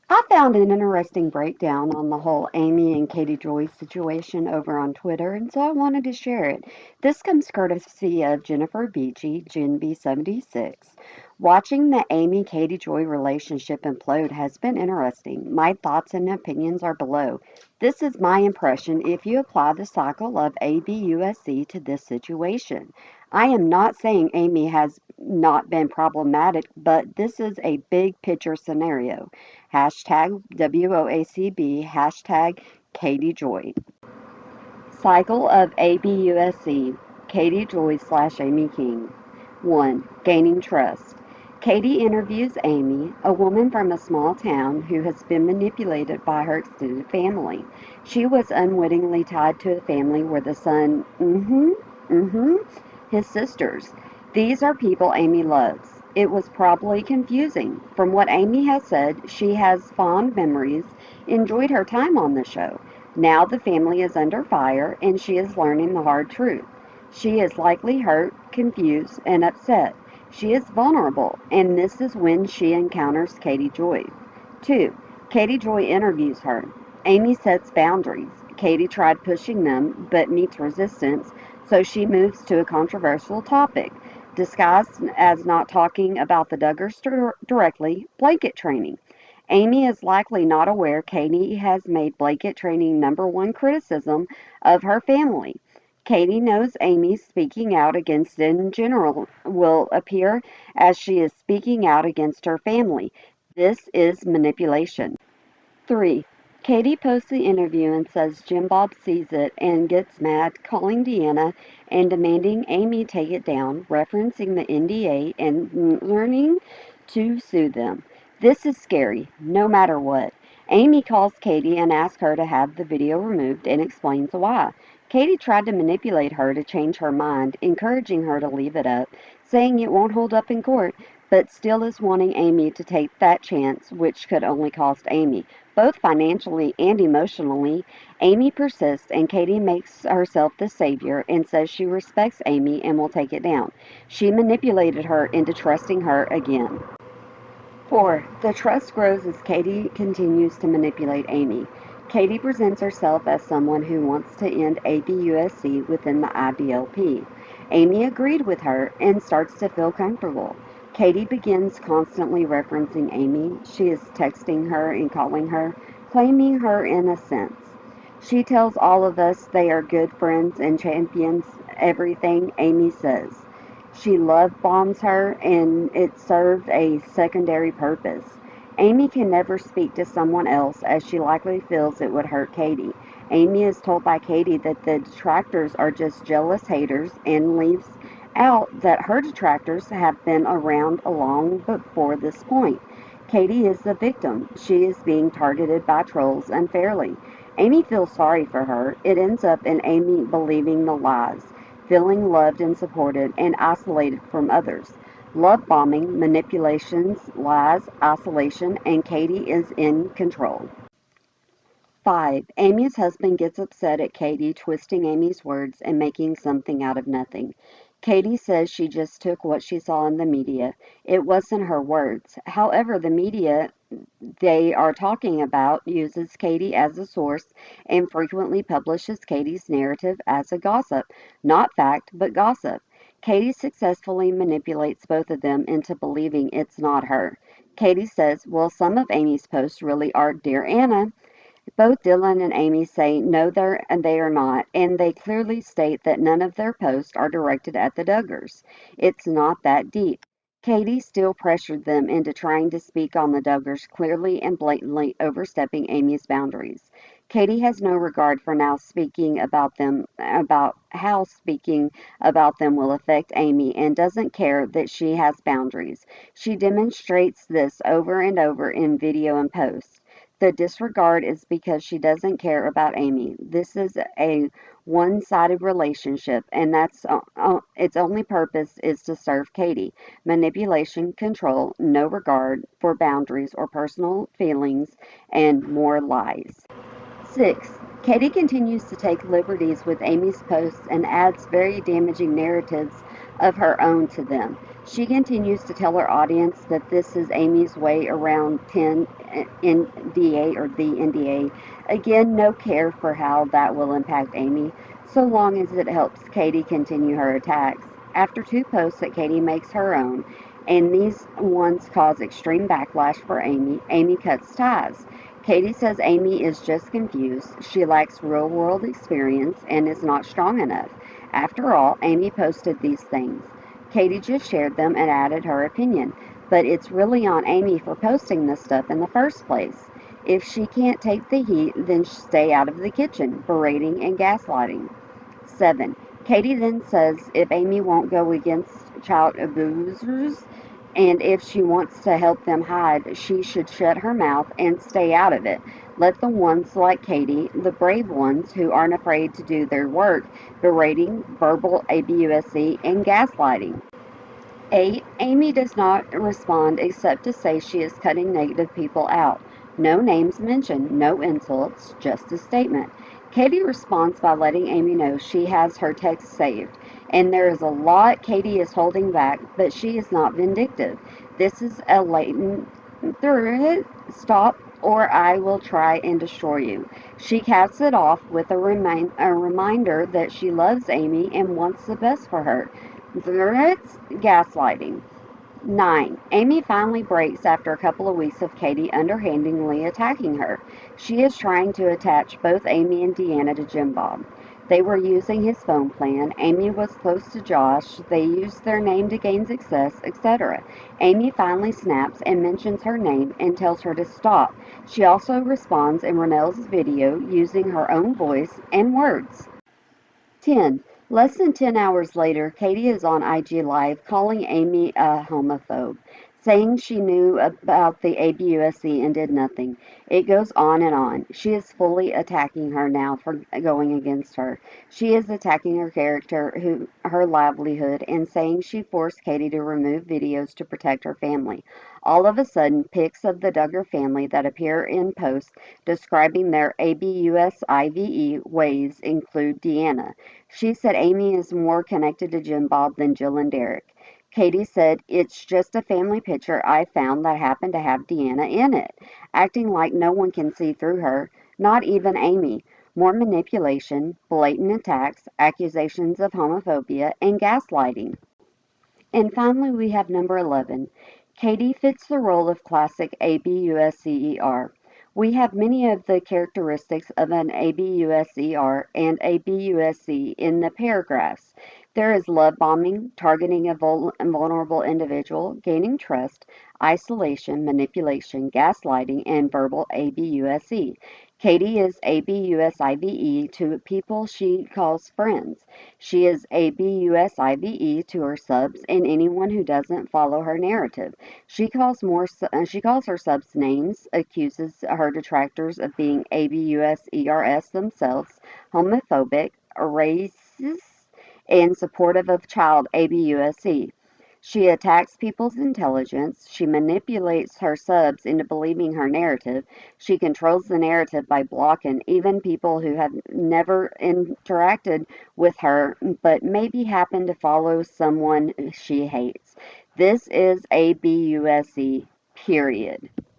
I found an interesting breakdown on the whole Amy and Katie Joy situation over on Twitter, and so I wanted to share it. This comes courtesy of Jennifer Beachy, GenB76. Watching the Amy Katie Joy relationship implode has been interesting. My thoughts and opinions are below. This is my impression if you apply the cycle of ABUSC to this situation. I am not saying Amy has not been problematic, but this is a big picture scenario. Hashtag WOACB, hashtag Katie Joy. Cycle of ABUSC, Katie Joy / Amy King. 1. Gaining trust. Katie interviews Amy, a woman from a small town who has been manipulated by her extended family. She was unwittingly tied to a family where the son, his sisters. These are people Amy loves. It was probably confusing. From what Amy has said, she has fond memories, enjoyed her time on the show. Now the family is under fire and she is learning the hard truth. She is likely hurt, confused, and upset. She is vulnerable, and this is when she encounters Katie Joy. 2. Katie Joy interviews her. Amy sets boundaries. Katie tried pushing them, but meets resistance, so she moves to a controversial topic. Disguised as not talking about the Duggars directly, blanket training. Amy is likely not aware Katie has made blanket training number one criticism of her family. Katie knows Amy speaking out against it in general will appear as she is speaking out against her family. This is manipulation. 3. Katie posts the interview and says Jim Bob sees it and gets mad, calling Deanna and demanding Amy take it down, referencing the NDA and learning to sue them. This is scary, no matter what. Amy calls Katie and asks her to have the video removed and explains why. Katie tried to manipulate her to change her mind, encouraging her to leave it up, saying it won't hold up in court, but still is wanting Amy to take that chance, which could only cost Amy. Both financially and emotionally, Amy persists and Katie makes herself the savior and says she respects Amy and will take it down. She manipulated her into trusting her again. 4. The trust grows as Katie continues to manipulate Amy. Katie presents herself as someone who wants to end ABUSC within the IBLP. Amy agreed with her and starts to feel comfortable. Katie begins constantly referencing Amy. She is texting her and calling her, claiming her in a sense. She tells all of us they are good friends and champions everything Amy says. She love bombs her and it served a secondary purpose. Amy can never speak to someone else as she likely feels it would hurt Katie. Amy is told by Katie that the detractors are just jealous haters and leaves out that her detractors have been around long before this point. Katie is the victim. She is being targeted by trolls unfairly. Amy feels sorry for her. It ends up in Amy believing the lies, feeling loved and supported, and isolated from others. Love bombing, manipulations, lies, isolation, and Katie is in control. 5. Amy's husband gets upset at Katie twisting Amy's words and making something out of nothing. Katie says she just took what she saw in the media. It wasn't her words. However, the media they are talking about uses Katie as a source and frequently publishes Katie's narrative as a gossip. Not fact, but gossip. Katie successfully manipulates both of them into believing it's not her. Katie says, well, some of Amy's posts really are Dear Anna. Both Dylan and Amy say no, they are not, and they clearly state that none of their posts are directed at the Duggars. It's not that deep. Katie still pressured them into trying to speak on the Duggars, clearly and blatantly overstepping Amy's boundaries. Katie has no regard for now speaking about how speaking about them will affect Amy and doesn't care that she has boundaries. She demonstrates this over and over in video and posts. The disregard is because she doesn't care about Amy. This is a one-sided relationship, and that's its only purpose is to serve Katie. Manipulation, control, no regard for boundaries or personal feelings, and more lies. 6. Katie continues to take liberties with Amy's posts and adds very damaging narratives of her own to them. She continues to tell her audience that this is Amy's way around 10 NDA or the NDA. Again, no care for how that will impact Amy, so long as it helps Katie continue her attacks. After two posts that Katie makes her own, and these ones cause extreme backlash for Amy, Amy cuts ties. Katie says Amy is just confused, she lacks real world experience, and is not strong enough. After all, Amy posted these things. Katie just shared them and added her opinion, but it's really on Amy for posting this stuff in the first place. If she can't take the heat, then stay out of the kitchen, berating and gaslighting. 7. Katie then says if Amy won't go against child abusers and if she wants to help them hide, she should shut her mouth and stay out of it. Let the ones like Katie, the brave ones who aren't afraid to do their work, berating, verbal abuse, and gaslighting. 8. Amy does not respond except to say she is cutting negative people out. No names mentioned, no insults, just a statement. Katie responds by letting Amy know she has her text saved, and there is a lot Katie is holding back, but she is not vindictive. This is a latent threat. Stop, or I will try and destroy you. She caps it off with a reminder that she loves Amy and wants the best for her. That's gaslighting. 9. Amy finally breaks after a couple of weeks of Katie underhandedly attacking her. She is trying to attach both Amy and Deanna to Jim Bob. They were using his phone plan. Amy was close to Josh. They used their name to gain success, etc. Amy finally snaps and mentions her name and tells her to stop. She also responds in Ronell's video using her own voice and words. 10. Less than 10 hours later, Katie is on IG Live calling Amy a homophobe, saying she knew about the ABUSC and did nothing. It goes on and on. She is fully attacking her now for going against her. She is attacking her character, her livelihood, and saying she forced Katie to remove videos to protect her family. All of a sudden, pics of the Duggar family that appear in posts describing their ABUSIVE ways include Deanna. She said Amy is more connected to Jim Bob than Jill and Derek. Katie said, it's just a family picture I found that happened to have Deanna in it, acting like no one can see through her, not even Amy. More manipulation, blatant attacks, accusations of homophobia, and gaslighting. And finally, we have number 11. Katie fits the role of classic ABUSCER. We have many of the characteristics of an ABUSER and ABUSC in the paragraphs. There is love bombing, targeting a vulnerable individual, gaining trust, isolation, manipulation, gaslighting, and verbal ABUSE. Katie is ABUSIVE to people she calls friends. She is ABUSIVE to her subs and anyone who doesn't follow her narrative. She calls her subs names, accuses her detractors of being ABUSERS themselves, homophobic, racist, and supportive of child ABUSE. She attacks people's intelligence. She manipulates her subs into believing her narrative. She controls the narrative by blocking even people who have never interacted with her but maybe happen to follow someone she hates. This is ABUSE, period.